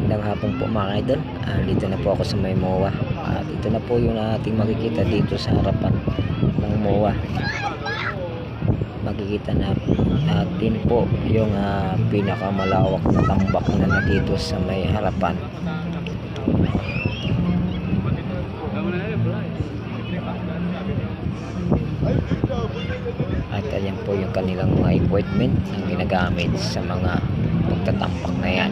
Magandang hapon po mga idol. Dito na po ako sa may MOA. Dito na po yung ating makikita dito sa harapan ng MOA. Makikita natin po yung pinakamalawak na tambak na dito sa may harapan. At ayan po yung kanilang mga equipment na ginagamit sa mga pagtatambak na yan.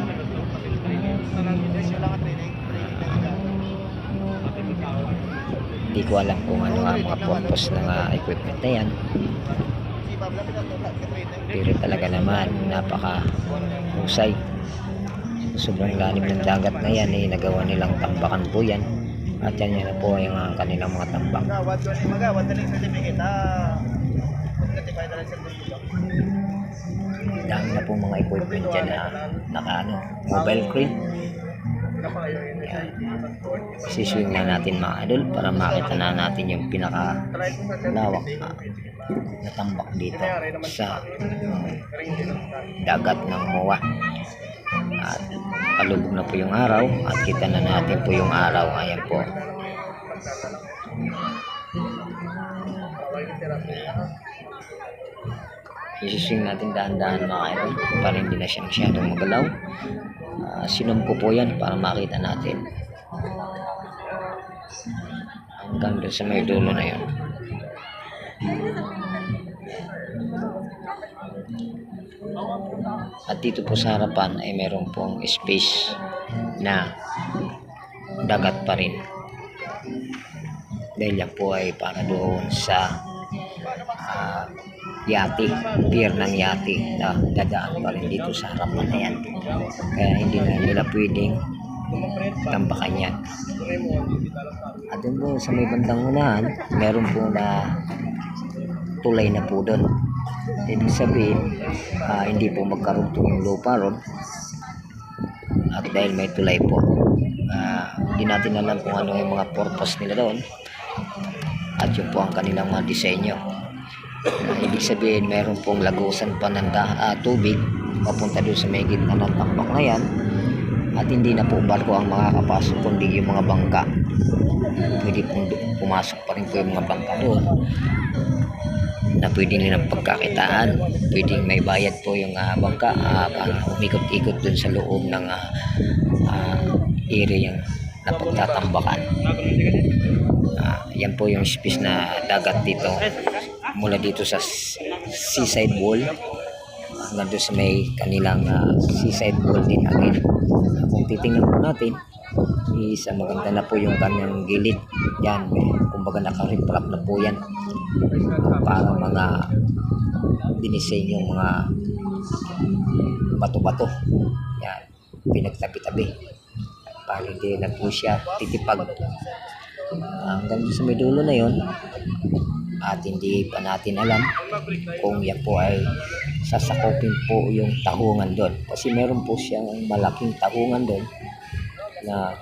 Hindi ko alam kung ano ang mga purpose ng equipment na yan, pero talaga naman napaka husay. Sobrang lalim ng dagat na yan, nagawa nilang tambakan po yan. At yan na po yung kanilang mga tambak. Dami na po mga equipment dyan na mobile crane. Siswing na natin mga idol para makita na natin yung pinaka lawak na tambak dito sa dagat ng MOA. At palubog na po yung araw at kita na natin po yung araw. Ayan po. Isiswing natin dahan-dahan mga idol para hindi na siya masyadong magalaw. Sinom ko po yan para makita natin hanggang doon sa may dulo na yun. At dito po sa harapan ay meron pong space na dagat pa rin, dahil yan po ay para doon sa yate, pier ng yate na dadaan pa rin dito sa harapan na yan. Kaya hindi na nila pwedeng tambakan yan. At doon po sa may bandang unahan meron po na tulay na po doon. Ibig sabihin hindi po magkarugtong yung lupa ron, at dahil may tulay po, hindi natin alam kung ano yung mga purpose nila doon, at yun po ang kanilang mga disenyo. Ibig sabihin meron pong lagusan pa ng tubig papunta doon sa may gitna ng tambak na yan, at hindi na po barko ang makakapasok kundi yung mga bangka. Pwede pong pumasok pa rin po yung mga bangka doon na pwede nilang pagkakitaan. Pwedeng may bayad po yung bangka para umikot-ikot dun sa loob ng area yung napagtatambakan. Yan po yung space na dagat dito, mula dito sa seaside wall hanggang doon sa may kanilang seaside wall din again. Kung titingnan po natin, maganda na po yung kanyang gilid yan, kumbaga naka-reflect na po yan para mga dinisenyo yung mga bato-bato yan, pinagtabi-tabi para hindi na po siya titipag hanggang sa may dulo na yon. At hindi pa natin alam kung yan po ay sasakopin po yung tahungan doon, kasi meron po siyang malaking tahungan doon na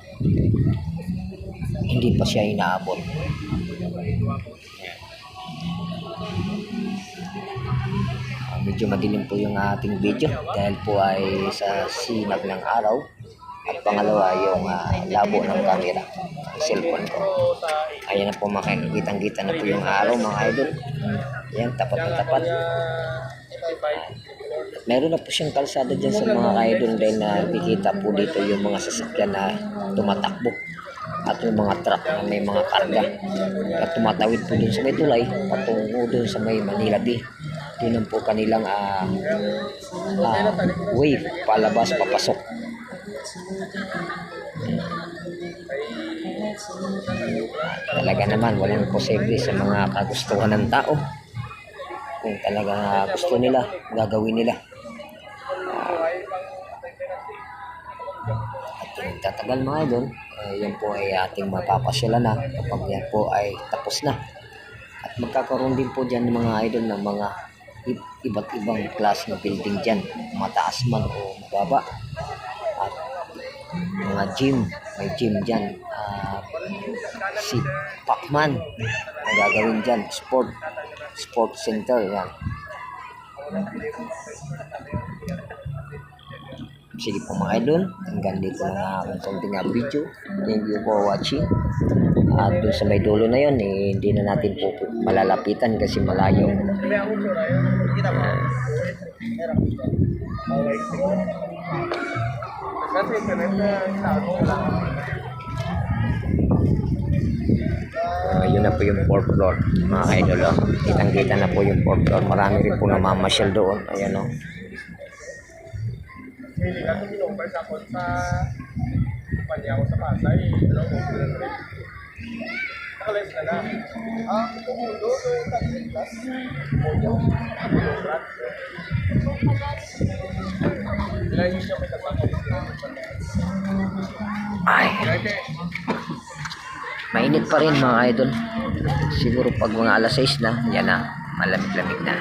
hindi pa siya inaabot. Medyo madilim po yung ating video dahil po ay sa sinag ng araw, at pangalawa yung labo ng camera ng cellphone ko. Ayan na po, makikitang-kita na po yung araw mga idol. Ayan, tapat na tapat. Meron na po siyang kalsada dyan sa mga idol, dahil nakikita po dito yung mga sasakyan na tumatakbo at yung mga truck na may mga karga at tumatawid po dun sa may tulay patungo dun sa may Manila Bay. Yun po kanilang way palabas papasok. Talaga naman walang posible sa mga kagustuhan ng tao. Kung talaga gusto nila, gagawin nila. At tatagal mga idol, yan po ay ating mapapasyalan na kapag yan po ay tapos na. At magkakaroon din po dyan mga idol ng mga iba't ibang klase ng building dyan, mataas man o mababa. At mga gym, may gym dyan, si Pacman ang gagawin dyan, sport center yan. Sige po mga idol, hanggang dito na ang aking konting video. Thank you for watching. At dun sa may dulo na yun, hindi na natin po malalapitan kasi malayo. Yun na po yung 4th floor mga idol. Kitang-kita na po yung 4th floor. Marami rin po namamasyal doon. Ayan o. Hindi kasi kinumpay sa ako sa kumpanya ko sa Pasay. Nakalis na na. Kumulo, tagliglas. Ay, mainit pa rin mga idol. Siguro pag mga alas 6 na, yan na, malamig-lamig na.